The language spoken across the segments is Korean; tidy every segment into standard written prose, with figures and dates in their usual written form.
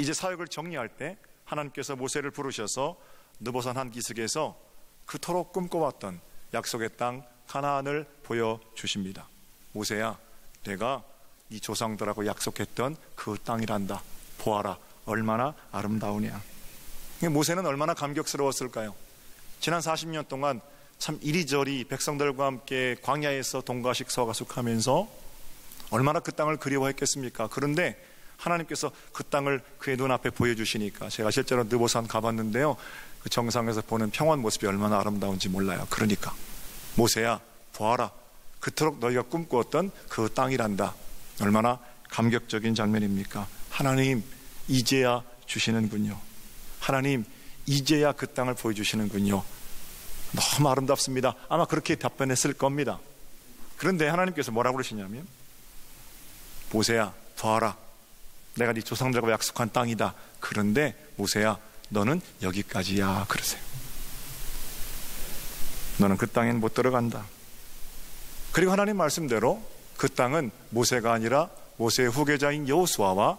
이제 사역을 정리할 때 하나님께서 모세를 부르셔서 느보산 한 기슭에서 그토록 꿈꿔왔던 약속의 땅 가나안을 보여주십니다. 모세야, 내가 네 조상들하고 약속했던 그 땅이란다. 보아라, 얼마나 아름다우냐. 모세는 얼마나 감격스러웠을까요? 지난 40년 동안 참 이리저리 백성들과 함께 광야에서 동가식 서가숙하면서 얼마나 그 땅을 그리워했겠습니까? 그런데 하나님께서 그 땅을 그의 눈앞에 보여주시니까, 제가 실제로 느보산 가봤는데요, 그 정상에서 보는 평원 모습이 얼마나 아름다운지 몰라요. 그러니까 모세야, 보아라, 그토록 너희가 꿈꾸었던 그 땅이란다. 얼마나 감격적인 장면입니까? 하나님 이제야 주시는군요. 하나님 이제야 그 땅을 보여주시는군요. 너무 아름답습니다. 아마 그렇게 답변했을 겁니다. 그런데 하나님께서 뭐라고 그러시냐면, 모세야, 보아라, 내가 네 조상들과 약속한 땅이다. 그런데 모세야, 너는 여기까지야. 그러세요. 너는 그 땅엔 못 들어간다. 그리고 하나님 말씀대로 그 땅은 모세가 아니라 모세의 후계자인 여호수아와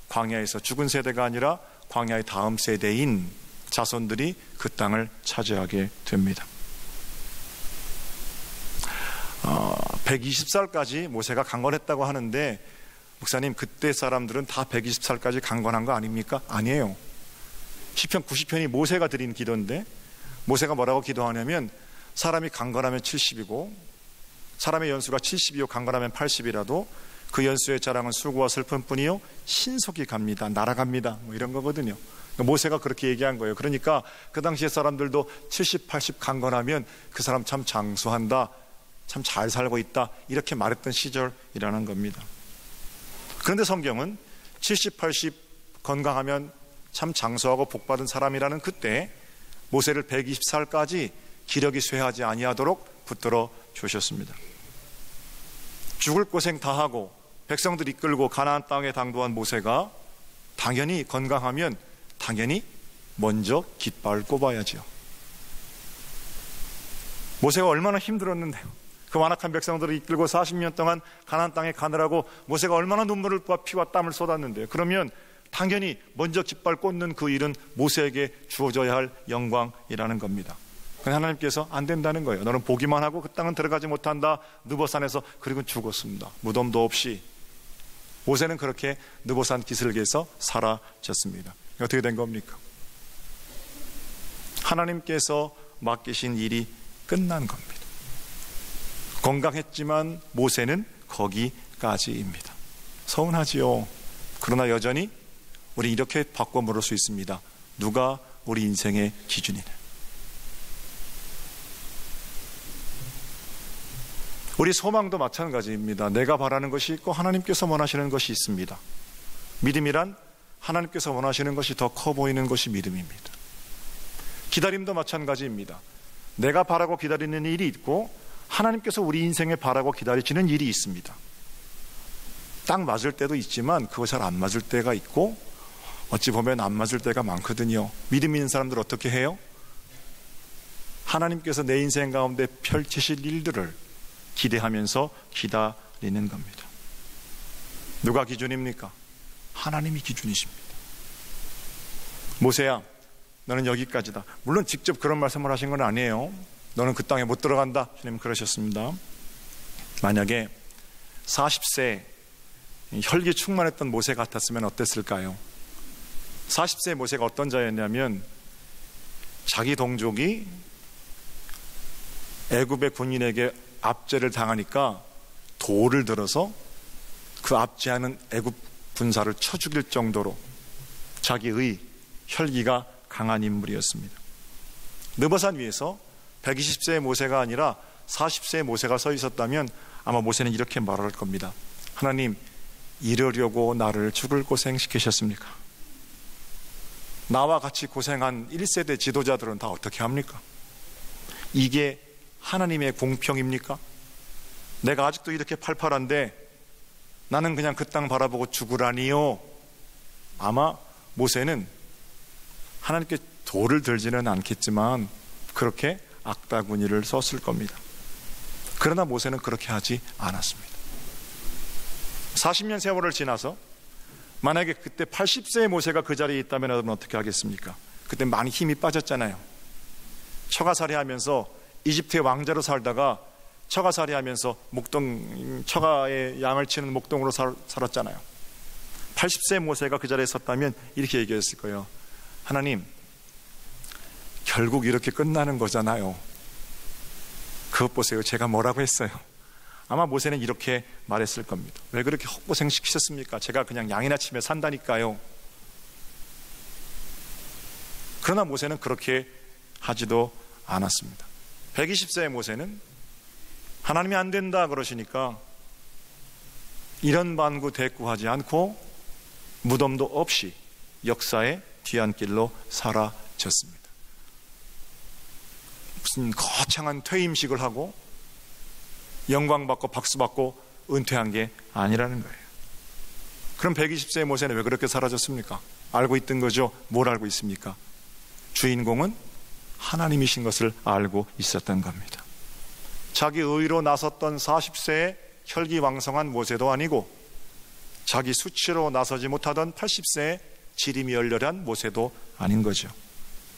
광야에서 죽은 세대가 아니라 광야의 다음 세대인 자손들이 그 땅을 차지하게 됩니다. 120살까지 모세가 강건했다고 하는데, 목사님 그때 사람들은 다 120살까지 강건한 거 아닙니까? 아니에요. 시편 90편이 모세가 드린 기도인데, 모세가 뭐라고 기도하냐면, 사람이 강건하면 70이고 사람의 연수가 70이요 강건하면 80이라도 그 연수의 자랑은 수고와 슬픔뿐이요 신속히 갑니다. 날아갑니다. 뭐 이런 거거든요. 모세가 그렇게 얘기한 거예요. 그러니까 그 당시의 사람들도 70, 80 강건하면 그 사람 참 장수한다, 참 잘 살고 있다, 이렇게 말했던 시절이라는 겁니다. 그런데 성경은 70, 80 건강하면 참 장수하고 복받은 사람이라는 그때 모세를 120살까지 기력이 쇠하지 아니하도록 붙들어 주셨습니다. 죽을 고생 다 하고 백성들 이끌고 가나안 땅에 당도한 모세가 당연히 건강하면 당연히 먼저 깃발 꼽아야죠. 모세가 얼마나 힘들었는데요. 그 완악한 백성들을 이끌고 40년 동안 가나안 땅에 가느라고 모세가 얼마나 눈물을 피와 땀을 쏟았는데요. 그러면 당연히 먼저 깃발 꽂는 그 일은 모세에게 주어져야 할 영광이라는 겁니다. 하나님께서 안 된다는 거예요. 너는 보기만 하고 그 땅은 들어가지 못한다. 느보산에서. 그리고 죽었습니다. 무덤도 없이. 모세는 그렇게 느보산 기슭에서 사라졌습니다. 어떻게 된 겁니까? 하나님께서 맡기신 일이 끝난 겁니다. 건강했지만 모세는 거기까지입니다. 서운하지요. 그러나 여전히 우리 이렇게 바꿔 물을 수 있습니다. 누가 우리 인생의 기준이냐? 우리 소망도 마찬가지입니다. 내가 바라는 것이 있고 하나님께서 원하시는 것이 있습니다. 믿음이란 하나님께서 원하시는 것이 더 커 보이는 것이 믿음입니다. 기다림도 마찬가지입니다. 내가 바라고 기다리는 일이 있고 하나님께서 우리 인생에 바라고 기다리시는 일이 있습니다. 딱 맞을 때도 있지만 그거 잘 안 맞을 때가 있고 어찌 보면 안 맞을 때가 많거든요. 믿음 있는 사람들 어떻게 해요? 하나님께서 내 인생 가운데 펼치실 일들을 기대하면서 기다리는 겁니다. 누가 기준입니까? 하나님이 기준이십니다. 모세야, 너는 여기까지다. 물론 직접 그런 말씀을 하신 건 아니에요. 너는 그 땅에 못 들어간다. 주님 그러셨습니다. 만약에 40세 혈기 충만했던 모세 같았으면 어땠을까요? 40세 모세가 어떤 자였냐면 자기 동족이 애굽의 군인에게 압제를 당하니까 돌을 들어서 그 압제하는 애굽 군사를 쳐 죽일 정도로 자기의 혈기가 강한 인물이었습니다. 느보산 위에서 120세의 모세가 아니라 40세의 모세가 서 있었다면 아마 모세는 이렇게 말할 겁니다. 하나님, 이러려고 나를 죽을 고생시키셨습니까? 나와 같이 고생한 1세대 지도자들은 다 어떻게 합니까? 이게 하나님의 공평입니까? 내가 아직도 이렇게 팔팔한데 나는 그냥 그 땅 바라보고 죽으라니요. 아마 모세는 하나님께 돌을 들지는 않겠지만 그렇게 악다구니를 썼을 겁니다. 그러나 모세는 그렇게 하지 않았습니다. 40년 세월을 지나서 만약에 그때 80세의 모세가 그 자리에 있다면 여러분 어떻게 하겠습니까? 그때 많이 힘이 빠졌잖아요. 처가살이 하면서 이집트의 왕자로 살다가 처가살이 하면서 처가의 양을 치는 목동으로 살았잖아요. 80세 모세가 그 자리에 섰다면 이렇게 얘기했을 거예요. 하나님, 결국 이렇게 끝나는 거잖아요. 그것 보세요. 제가 뭐라고 했어요? 아마 모세는 이렇게 말했을 겁니다. 왜 그렇게 헛고생 시키셨습니까? 제가 그냥 양이나 치며 산다니까요. 그러나 모세는 그렇게 하지도 않았습니다. 120세의 모세는 하나님이 안 된다 그러시니까 이런 반구 대꾸하지 않고 무덤도 없이 역사의 뒤안길로 사라졌습니다. 무슨 거창한 퇴임식을 하고 영광받고 박수받고 은퇴한 게 아니라는 거예요. 그럼 120세의 모세는 왜 그렇게 사라졌습니까? 알고 있던 거죠. 뭘 알고 있습니까? 주인공은 하나님이신 것을 알고 있었던 겁니다. 자기 의로 나섰던 40세의 혈기왕성한 모세도 아니고 자기 수치로 나서지 못하던 80세의 지림이 열렬한 모세도 아닌 거죠.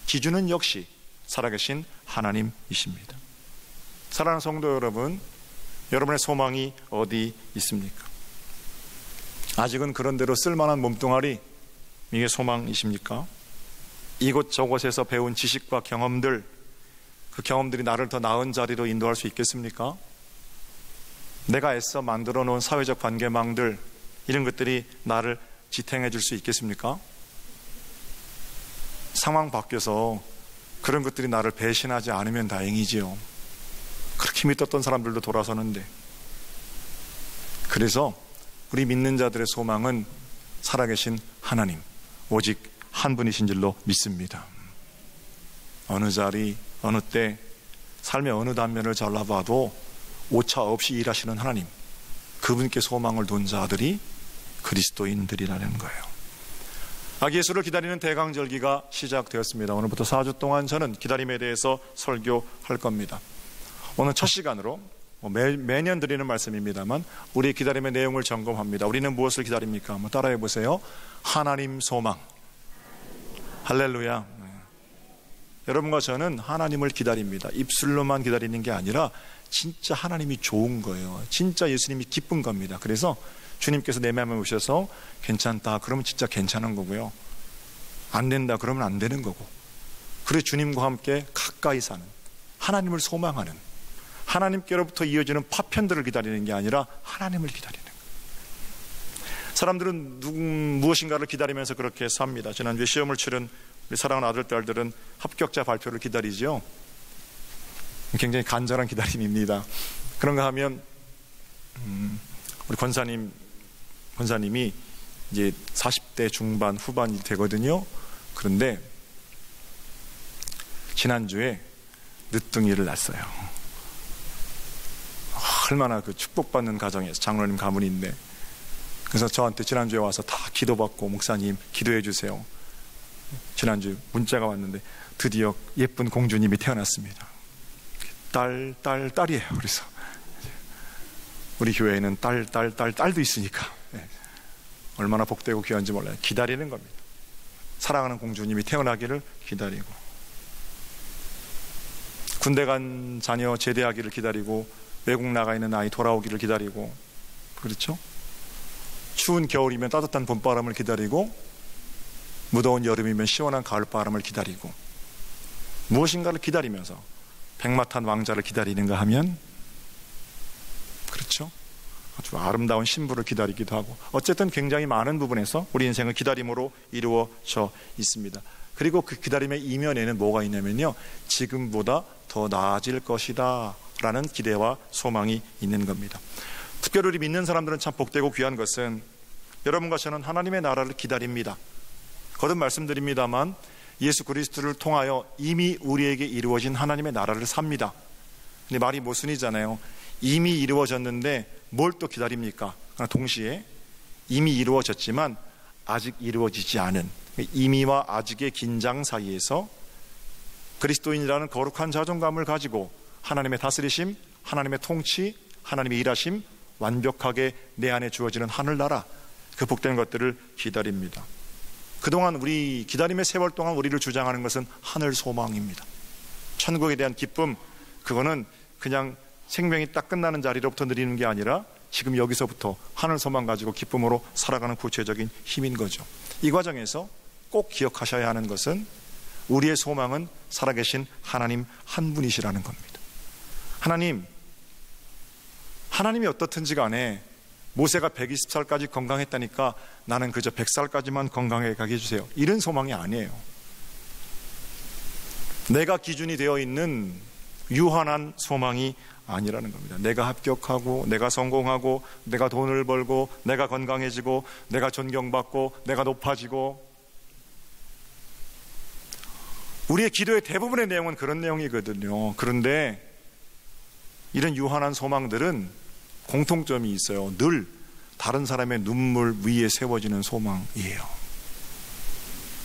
기준은 역시 살아계신 하나님이십니다. 사랑하는 성도 여러분, 여러분의 소망이 어디 있습니까? 아직은 그런대로 쓸만한 몸뚱아리, 이게 소망이십니까? 이곳저곳에서 배운 지식과 경험들, 그 경험들이 나를 더 나은 자리로 인도할 수 있겠습니까? 내가 애써 만들어 놓은 사회적 관계망들, 이런 것들이 나를 지탱해 줄 수 있겠습니까? 상황 바뀌어서 그런 것들이 나를 배신하지 않으면 다행이지요. 그렇게 믿었던 사람들도 돌아서는데. 그래서 우리 믿는 자들의 소망은 살아계신 하나님, 오직 한 분이신 줄로 믿습니다. 어느 자리, 어느 때, 삶의 어느 단면을 잘라봐도 오차 없이 일하시는 하나님, 그분께 소망을 둔 자들이 그리스도인들이라는 거예요. 아기 예수를 기다리는 대강절기가 시작되었습니다. 오늘부터 4주 동안 저는 기다림에 대해서 설교할 겁니다. 오늘 첫 시간으로 매년 드리는 말씀입니다만 우리 기다림의 내용을 점검합니다. 우리는 무엇을 기다립니까? 한번 따라해 보세요. 하나님 소망. 할렐루야. 여러분과 저는 하나님을 기다립니다. 입술로만 기다리는 게 아니라 진짜 하나님이 좋은 거예요. 진짜 예수님이 기쁜 겁니다. 그래서 주님께서 내 마음에 오셔서 괜찮다 그러면 진짜 괜찮은 거고요, 안 된다 그러면 안 되는 거고, 그래서 주님과 함께 가까이 사는, 하나님을 소망하는, 하나님께로부터 이어지는 파편들을 기다리는 게 아니라 하나님을 기다리는 거예요. 사람들은 무엇인가를 기다리면서 그렇게 삽니다. 지난주에 시험을 치른 우리 사랑하는 아들, 딸들은 합격자 발표를 기다리죠. 굉장히 간절한 기다림입니다. 그런가 하면 우리 권사님이 이제 40대 중반 후반이 되거든요. 그런데 지난주에 늦둥이를 낳았어요. 얼마나 그 축복받는 가정에서 장로님 가문인데, 그래서 저한테 지난주에 와서 다 기도받고, 목사님 기도해 주세요. 지난주 문자가 왔는데 드디어 예쁜 공주님이 태어났습니다. 딸이에요. 그래서 우리 교회에는 딸도 있으니까 얼마나 복되고 귀한지 몰라요. 기다리는 겁니다. 사랑하는 공주님이 태어나기를 기다리고, 군대 간 자녀 제대하기를 기다리고, 외국 나가 있는 아이 돌아오기를 기다리고, 그렇죠? 추운 겨울이면 따뜻한 봄바람을 기다리고, 무더운 여름이면 시원한 가을바람을 기다리고, 무엇인가를 기다리면서 백마탄 왕자를 기다리는가 하면, 그렇죠? 아주 아름다운 신부를 기다리기도 하고, 어쨌든 굉장히 많은 부분에서 우리 인생은 기다림으로 이루어져 있습니다. 그리고 그 기다림의 이면에는 뭐가 있냐면요, 지금보다 더 나아질 것이다 라는 기대와 소망이 있는 겁니다. 특별히 우리 믿는 사람들은 참 복되고 귀한 것은 여러분과 저는 하나님의 나라를 기다립니다. 거듭 말씀드립니다만 예수 그리스도를 통하여 이미 우리에게 이루어진 하나님의 나라를 삽니다. 근데 말이 모순이잖아요. 이미 이루어졌는데 뭘 또 기다립니까? 동시에 이미 이루어졌지만 아직 이루어지지 않은, 이미와 아직의 긴장 사이에서 그리스도인이라는 거룩한 자존감을 가지고 하나님의 다스리심, 하나님의 통치, 하나님의 일하심, 완벽하게 내 안에 주어지는 하늘나라, 그 복된 것들을 기다립니다. 그동안 우리 기다림의 세월 동안 우리를 주장하는 것은 하늘 소망입니다. 천국에 대한 기쁨, 그거는 그냥 생명이 딱 끝나는 자리로부터 누리는 게 아니라 지금 여기서부터 하늘 소망 가지고 기쁨으로 살아가는 구체적인 힘인 거죠. 이 과정에서 꼭 기억하셔야 하는 것은 우리의 소망은 살아계신 하나님 한 분이시라는 겁니다. 하나님이 어떻든지 간에 모세가 120살까지 건강했다니까 나는 그저 100살까지만 건강하게 가게 해주세요, 이런 소망이 아니에요. 내가 기준이 되어 있는 유한한 소망이 아니라는 겁니다. 내가 합격하고, 내가 성공하고, 내가 돈을 벌고, 내가 건강해지고, 내가 존경받고, 내가 높아지고. 우리의 기도의 대부분의 내용은 그런 내용이거든요. 그런데 이런 유한한 소망들은 공통점이 있어요. 늘 다른 사람의 눈물 위에 세워지는 소망이에요.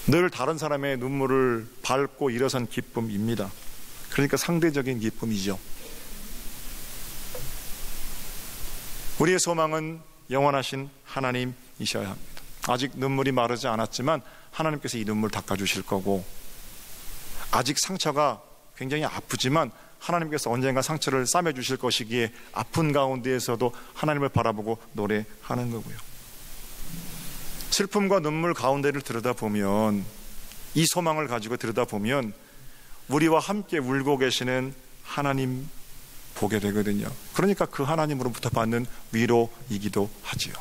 늘 다른 사람의 눈물을 밟고 일어선 기쁨입니다. 그러니까 상대적인 기쁨이죠. 우리의 소망은 영원하신 하나님이셔야 합니다. 아직 눈물이 마르지 않았지만 하나님께서 이 눈물 닦아주실 거고, 아직 상처가 굉장히 아프지만 하나님께서 언젠가 상처를 싸매주실 것이기에 아픈 가운데에서도 하나님을 바라보고 노래하는 거고요. 슬픔과 눈물 가운데를 들여다보면, 이 소망을 가지고 들여다보면 우리와 함께 울고 계시는 하나님 보게 되거든요. 그러니까 그 하나님으로부터 받는 위로이기도 하지요.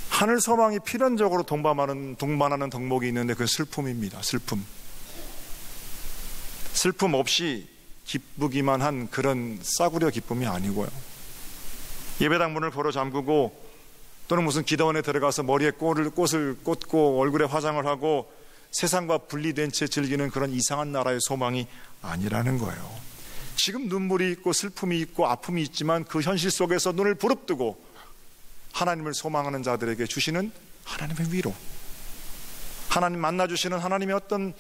하늘 소망이 필연적으로 동반하는 덕목이 있는데 그 슬픔입니다. 슬픔 없이 기쁘기만 한 그런 싸구려 기쁨이 아니고요. 예배당 문을 걸어 잠그고 또는 무슨 기도원에 들어가서 머리에 꽃을 꽂고 얼굴에 화장을 하고 세상과 분리된 채 즐기는 그런 이상한 나라의 소망이 아니라는 거예요. 지금 눈물이 있고 슬픔이 있고 아픔이 있지만 그 현실 속에서 눈을 부릅뜨고 하나님을 소망하는 자들에게 주시는 하나님의 위로, 하나님 만나주시는 하나님의 어떤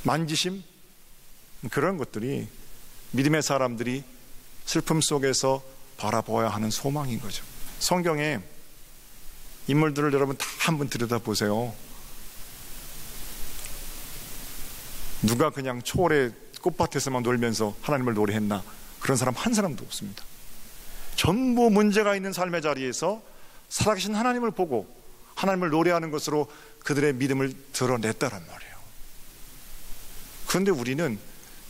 만지심, 그런 것들이 믿음의 사람들이 슬픔 속에서 바라보아야 하는 소망인 거죠. 성경에 인물들을 여러분 다 한번 들여다보세요. 누가 그냥 초월의 꽃밭에서만 놀면서 하나님을 노래했나? 그런 사람 한 사람도 없습니다. 전부 문제가 있는 삶의 자리에서 살아계신 하나님을 보고 하나님을 노래하는 것으로 그들의 믿음을 드러냈다란 말이에요. 그런데 우리는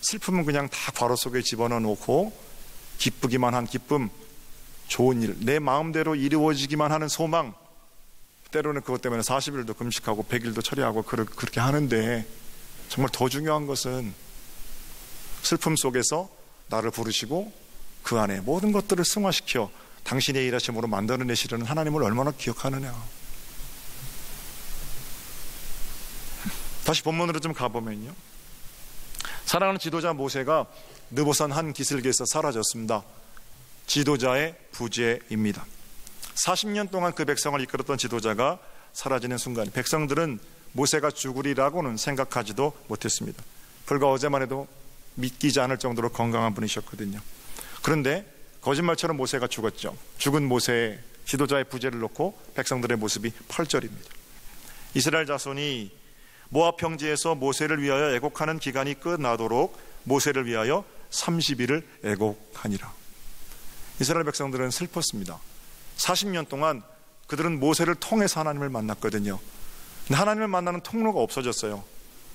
슬픔은 그냥 다 괄호 속에 집어넣어 놓고 기쁘기만 한 기쁨, 좋은 일, 내 마음대로 이루어지기만 하는 소망, 때로는 그것 때문에 40일도 금식하고 100일도 처리하고 그렇게 하는데, 정말 더 중요한 것은 슬픔 속에서 나를 부르시고 그 안에 모든 것들을 승화시켜 당신의 일하심으로 만들어내시려는 하나님을 얼마나 기억하느냐. 다시 본문으로 좀 가보면요, 사랑하는 지도자 모세가 느보산 한 기슭에서 사라졌습니다. 지도자의 부재입니다. 40년 동안 그 백성을 이끌었던 지도자가 사라지는 순간 백성들은 모세가 죽으리라고는 생각하지도 못했습니다. 불과 어제만 해도 믿기지 않을 정도로 건강한 분이셨거든요. 그런데 거짓말처럼 모세가 죽었죠. 죽은 모세의 지도자의 부재를 놓고 백성들의 모습이 8절입니다. 이스라엘 자손이 모압 평지에서 모세를 위하여 애곡하는 기간이 끝나도록 모세를 위하여 30일을 애곡하니라. 이스라엘 백성들은 슬펐습니다. 40년 동안 그들은 모세를 통해서 하나님을 만났거든요. 근데 하나님을 만나는 통로가 없어졌어요.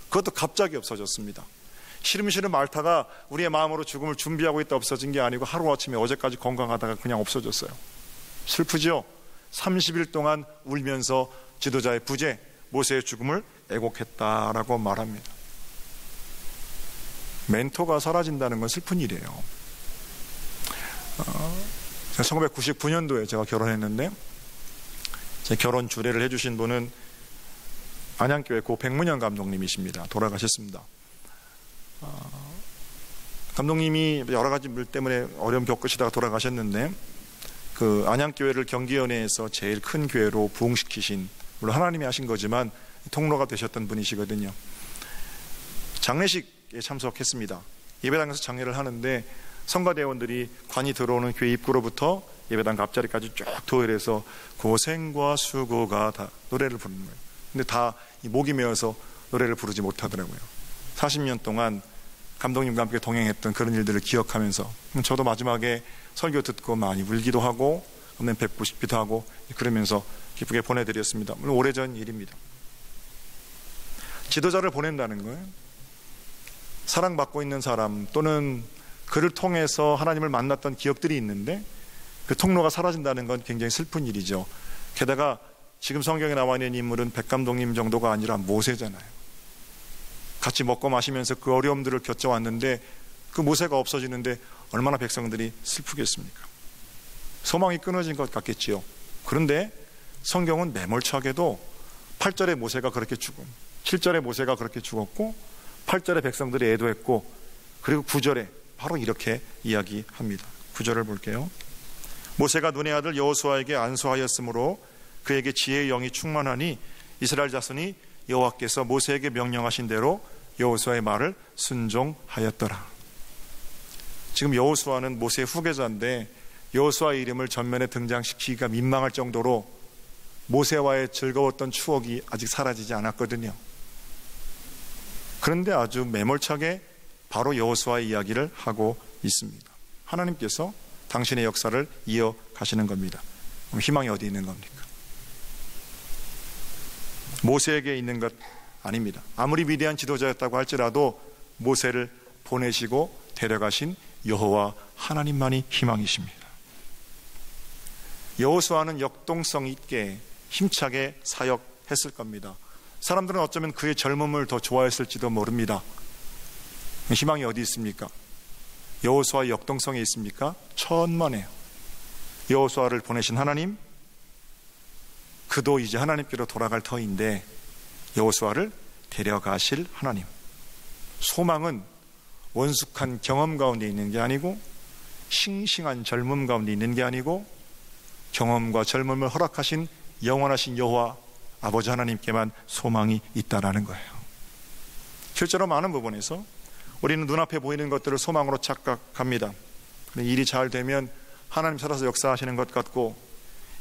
그것도 갑자기 없어졌습니다. 시름시름 앓다가 우리의 마음으로 죽음을 준비하고 있다 없어진 게 아니고 하루아침에 어제까지 건강하다가 그냥 없어졌어요. 슬프죠? 30일 동안 울면서 지도자의 부재, 모세의 죽음을 애곡했다라고 말합니다. 멘토가 사라진다는 건 슬픈 일이에요. 1999년도에 제가 결혼했는데 제 결혼 주례를 해주신 분은 안양교회 고 백문현 감독님이십니다. 돌아가셨습니다. 감독님이 여러 가지 일 때문에 어려움 겪으시다가 돌아가셨는데 그 안양교회를 경기연회에서 제일 큰 교회로 부흥시키신, 물론 하나님이 하신 거지만 통로가 되셨던 분이시거든요. 장례식에 참석했습니다. 예배당에서 장례를 하는데 성가대원들이 관이 들어오는 교회 입구로부터 예배당 앞자리까지 쭉 도열해서 고생과 수고가 다 노래를 부르는 거예요. 근데 다 이 목이 메어서 노래를 부르지 못하더라고요. 40년 동안 감독님과 함께 동행했던 그런 일들을 기억하면서 저도 마지막에 설교 듣고 많이 울기도 하고 은혜 뵙고 싶기도 하고 그러면서 기쁘게 보내드렸습니다. 물론 오래전 일입니다. 지도자를 보낸다는 거예요. 사랑받고 있는 사람 또는 그를 통해서 하나님을 만났던 기억들이 있는데 그 통로가 사라진다는 건 굉장히 슬픈 일이죠. 게다가 지금 성경에 나와 있는 인물은 백 감독님 정도가 아니라 모세잖아요. 같이 먹고 마시면서 그 어려움들을 겪어왔는데 그 모세가 없어지는데 얼마나 백성들이 슬프겠습니까? 소망이 끊어진 것 같겠지요. 그런데 성경은 매몰차게도 8절에 모세가 그렇게 죽음, 7절에 모세가 그렇게 죽었고 8절에 백성들이 애도했고 그리고 9절에 바로 이렇게 이야기합니다. 9절을 볼게요. 모세가 눈의 아들 여호수아에게 안수하였으므로 그에게 지혜의 영이 충만하니 이스라엘 자손이 여호와께서 모세에게 명령하신 대로 여호수아의 말을 순종하였더라. 지금 여호수아는 모세의 후계자인데 여호수아의 이름을 전면에 등장시키기가 민망할 정도로 모세와의 즐거웠던 추억이 아직 사라지지 않았거든요. 그런데 아주 매몰차게 바로 여호수아의 이야기를 하고 있습니다. 하나님께서 당신의 역사를 이어가시는 겁니다. 그럼 희망이 어디 있는 겁니까? 모세에게 있는 것 아닙니다. 아무리 위대한 지도자였다고 할지라도 모세를 보내시고 데려가신 여호와 하나님만이 희망이십니다. 여호수아는 역동성 있게 힘차게 사역했을 겁니다. 사람들은 어쩌면 그의 젊음을 더 좋아했을지도 모릅니다. 희망이 어디 있습니까? 여호수아의 역동성에 있습니까? 천만에요. 여호수아를 보내신 하나님, 그도 이제 하나님께로 돌아갈 터인데 여호수아를 데려가실 하나님. 소망은 원숙한 경험 가운데 있는 게 아니고 싱싱한 젊음 가운데 있는 게 아니고 경험과 젊음을 허락하신 영원하신 여호와 아버지 하나님께만 소망이 있다라는 거예요. 실제로 많은 부분에서 우리는 눈앞에 보이는 것들을 소망으로 착각합니다. 일이 잘 되면 하나님 살아서 역사하시는 것 같고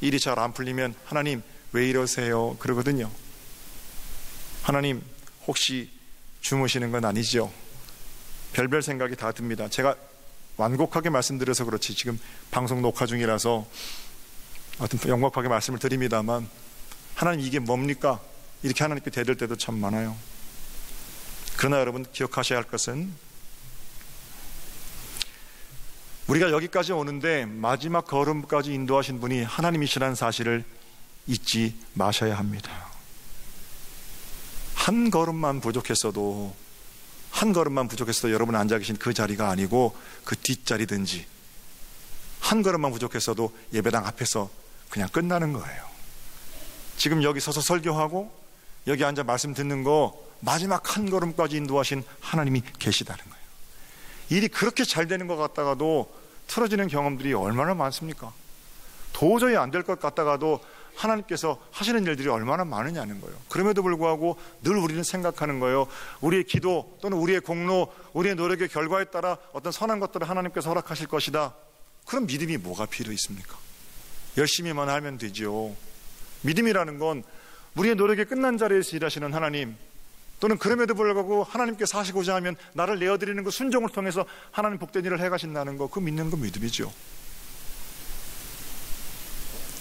일이 잘 안 풀리면 하나님 왜 이러세요? 그러거든요. 하나님 혹시 주무시는 건 아니죠? 별별 생각이 다 듭니다. 제가 완곡하게 말씀드려서 그렇지 지금 방송 녹화 중이라서 어떤 영박하게 말씀을 드립니다만 하나님 이게 뭡니까? 이렇게 하나님께 대들 때도 참 많아요. 그러나 여러분 기억하셔야 할 것은 우리가 여기까지 오는데 마지막 걸음까지 인도하신 분이 하나님이시라는 사실을 잊지 마셔야 합니다. 한 걸음만 부족했어도 여러분 앉아 계신 그 자리가 아니고 그 뒷자리든지 한 걸음만 부족했어도 예배당 앞에서 그냥 끝나는 거예요. 지금 여기 서서 설교하고 여기 앉아 말씀 듣는 거 마지막 한 걸음까지 인도하신 하나님이 계시다는 거예요. 일이 그렇게 잘 되는 것 같다가도 틀어지는 경험들이 얼마나 많습니까? 도저히 안 될 것 같다가도 하나님께서 하시는 일들이 얼마나 많으냐는 거예요. 그럼에도 불구하고 늘 우리는 생각하는 거예요. 우리의 기도 또는 우리의 공로, 우리의 노력의 결과에 따라 어떤 선한 것들을 하나님께서 허락하실 것이다. 그럼 믿음이 뭐가 필요 있습니까? 열심히만 하면 되죠. 믿음이라는 건 우리의 노력이 끝난 자리에서 일하시는 하나님, 또는 그럼에도 불구하고 하나님께서 하시고자 하면 나를 내어드리는 그 순종을 통해서 하나님 복된 일을 해가신다는 거, 그 믿는 건 믿음이죠.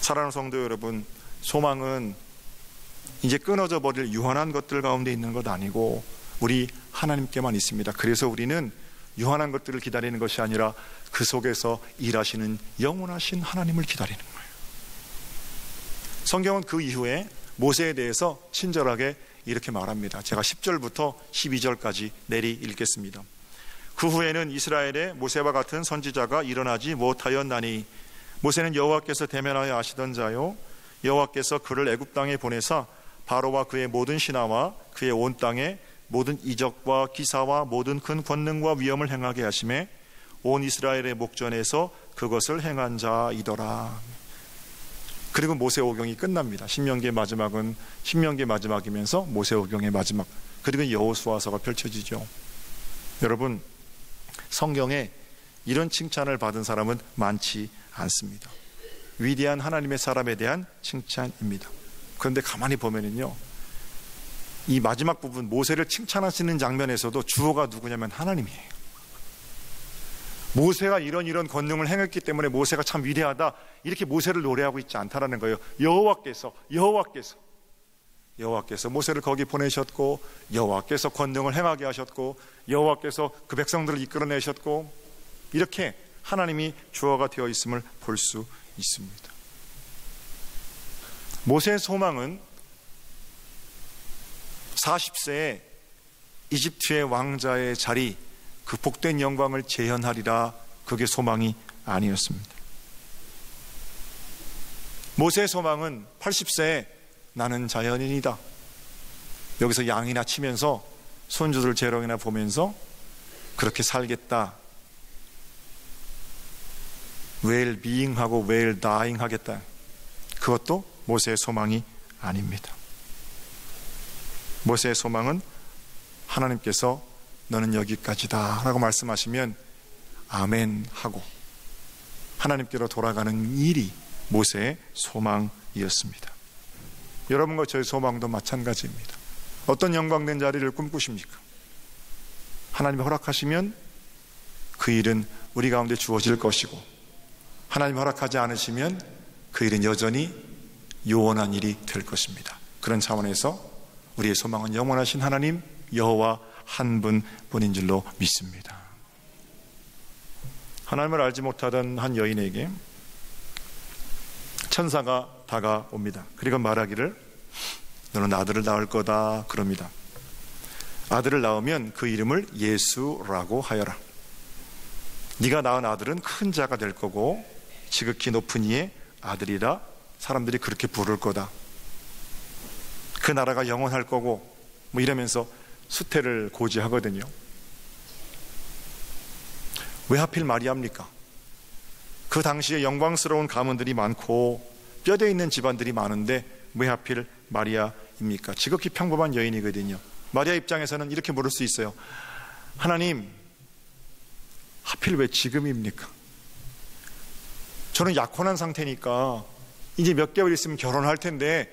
사랑하는 성도 여러분, 소망은 이제 끊어져 버릴 유한한 것들 가운데 있는 것 아니고 우리 하나님께만 있습니다. 그래서 우리는 유한한 것들을 기다리는 것이 아니라 그 속에서 일하시는 영원하신 하나님을 기다리는 거예요. 성경은 그 이후에 모세에 대해서 친절하게 이렇게 말합니다. 제가 10절부터 12절까지 내리 읽겠습니다. 그 후에는 이스라엘에 모세와 같은 선지자가 일어나지 못하였나니 모세는 여호와께서 대면하여 아시던 자요 여호와께서 그를 애굽 땅에 보내사 바로와 그의 모든 신하와 그의 온 땅에 모든 이적과 기사와 모든 큰 권능과 위엄을 행하게 하심에 온 이스라엘의 목전에서 그것을 행한 자이더라. 그리고 모세오경이 끝납니다. 신명기의 마지막은 신명기의 마지막이면서 모세오경의 마지막, 그리고 여호수아서가 펼쳐지죠. 여러분, 성경에 이런 칭찬을 받은 사람은 많지 않습니다. 위대한 하나님의 사람에 대한 칭찬입니다. 그런데 가만히 보면은요, 이 마지막 부분 모세를 칭찬하시는 장면에서도 주어가 누구냐면 하나님이에요. 모세가 이런 권능을 행했기 때문에 모세가 참 위대하다, 이렇게 모세를 노래하고 있지 않다라는 거예요. 여호와께서 모세를 거기 보내셨고, 여호와께서 권능을 행하게 하셨고, 여호와께서 그 백성들을 이끌어내셨고, 이렇게 하나님이 주어가 되어 있음을 볼 수 있습니다. 모세의 소망은 40세에 이집트의 왕자의 자리, 그 복된 영광을 재현하리라, 그게 소망이 아니었습니다. 모세의 소망은 80세에 나는 자연인이다, 여기서 양이나 치면서 손주들 재롱이나 보면서 그렇게 살겠다, well being하고 well dying 하겠다, 그것도 모세의 소망이 아닙니다. 모세의 소망은 하나님께서 너는 여기까지다 라고 말씀하시면 아멘 하고 하나님께로 돌아가는 일이 모세의 소망이었습니다. 여러분과 저의 소망도 마찬가지입니다. 어떤 영광된 자리를 꿈꾸십니까? 하나님이 허락하시면 그 일은 우리 가운데 주어질 것이고, 하나님이 허락하지 않으시면 그 일은 여전히 요원한 일이 될 것입니다. 그런 차원에서 우리의 소망은 영원하신 하나님 여호와 한 분뿐인 줄로 믿습니다. 하나님을 알지 못하던 한 여인에게 천사가 다가옵니다. 그리고 말하기를 너는 아들을 낳을 거다 그럽니다. 아들을 낳으면 그 이름을 예수라고 하여라. 네가 낳은 아들은 큰 자가 될 거고 지극히 높은 이의 아들이라 사람들이 그렇게 부를 거다. 그 나라가 영원할 거고 뭐 이러면서 수태를 고지하거든요. 왜 하필 마리아입니까? 그 당시에 영광스러운 가문들이 많고 뼈대 있는 집안들이 많은데 왜 하필 마리아입니까? 지극히 평범한 여인이거든요. 마리아 입장에서는 이렇게 물을 수 있어요. 하나님, 하필 왜 지금입니까? 저는 약혼한 상태니까 이제 몇 개월 있으면 결혼할 텐데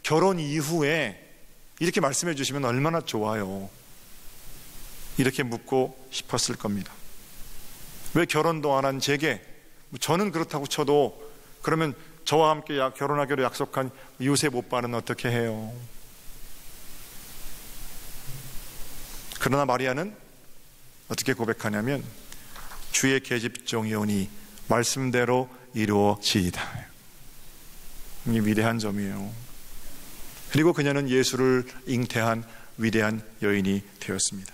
결혼 이후에 이렇게 말씀해 주시면 얼마나 좋아요. 이렇게 묻고 싶었을 겁니다. 왜 결혼도 안 한 제게, 저는 그렇다고 쳐도 그러면 저와 함께 결혼하기로 약속한 요셉 오빠는 어떻게 해요? 그러나 마리아는 어떻게 고백하냐면 주의 계집종이오니 말씀대로 이루어지이다. 이 위대한 점이에요. 그리고 그녀는 예수를 잉태한 위대한 여인이 되었습니다.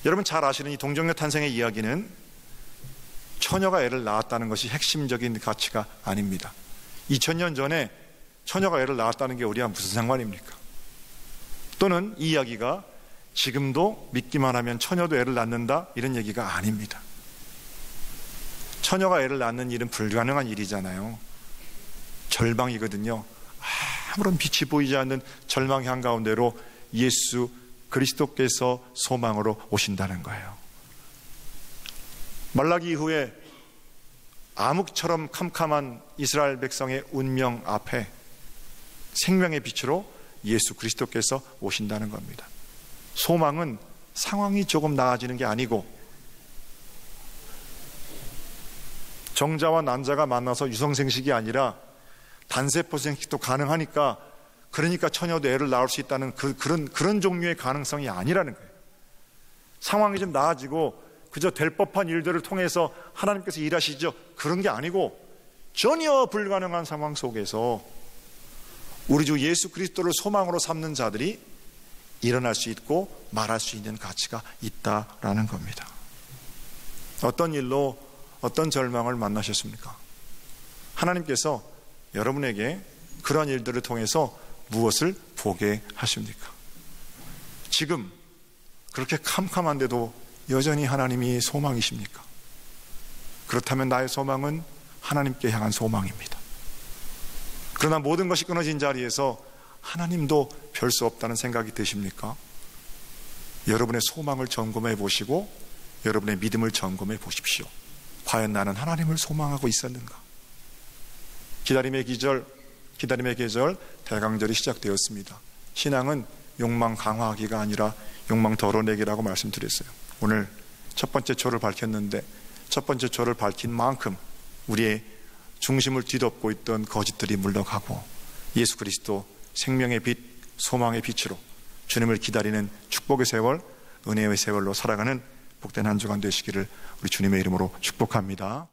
여러분 잘 아시는 이 동정녀 탄생의 이야기는 처녀가 애를 낳았다는 것이 핵심적인 가치가 아닙니다. 2000년 전에 처녀가 애를 낳았다는 게 우리와 무슨 상관입니까? 또는 이 이야기가 지금도 믿기만 하면 처녀도 애를 낳는다, 이런 얘기가 아닙니다. 처녀가 애를 낳는 일은 불가능한 일이잖아요. 절망이거든요. 아무런 빛이 보이지 않는 절망의 한가운데로 예수 그리스도께서 소망으로 오신다는 거예요. 말라기 이후에 암흑처럼 캄캄한 이스라엘 백성의 운명 앞에 생명의 빛으로 예수 그리스도께서 오신다는 겁니다. 소망은 상황이 조금 나아지는 게 아니고 정자와 난자가 만나서 유성생식이 아니라 단세포 생식도 가능하니까, 그러니까 처녀도 애를 낳을 수 있다는 그런 종류의 가능성이 아니라는 거예요. 상황이 좀 나아지고 그저 될 법한 일들을 통해서 하나님께서 일하시죠, 그런 게 아니고 전혀 불가능한 상황 속에서 우리 주 예수 그리스도를 소망으로 삼는 자들이 일어날 수 있고 말할 수 있는 가치가 있다라는 겁니다. 어떤 일로 어떤 절망을 만나셨습니까? 하나님께서 여러분에게 그러한 일들을 통해서 무엇을 보게 하십니까? 지금 그렇게 캄캄한데도 여전히 하나님이 소망이십니까? 그렇다면 나의 소망은 하나님께 향한 소망입니다. 그러나 모든 것이 끊어진 자리에서 하나님도 별 수 없다는 생각이 드십니까? 여러분의 소망을 점검해 보시고 여러분의 믿음을 점검해 보십시오. 과연 나는 하나님을 소망하고 있었는가? 기다림의 계절 대강절이 시작되었습니다. 신앙은 욕망 강화하기가 아니라 욕망 덜어내기라고 말씀드렸어요. 오늘 첫 번째 초를 밝혔는데 첫 번째 초를 밝힌 만큼 우리의 중심을 뒤덮고 있던 거짓들이 물러가고 예수 그리스도 생명의 빛, 소망의 빛으로 주님을 기다리는 축복의 세월, 은혜의 세월로 살아가는 복된 한 주간 되시기를 우리 주님의 이름으로 축복합니다.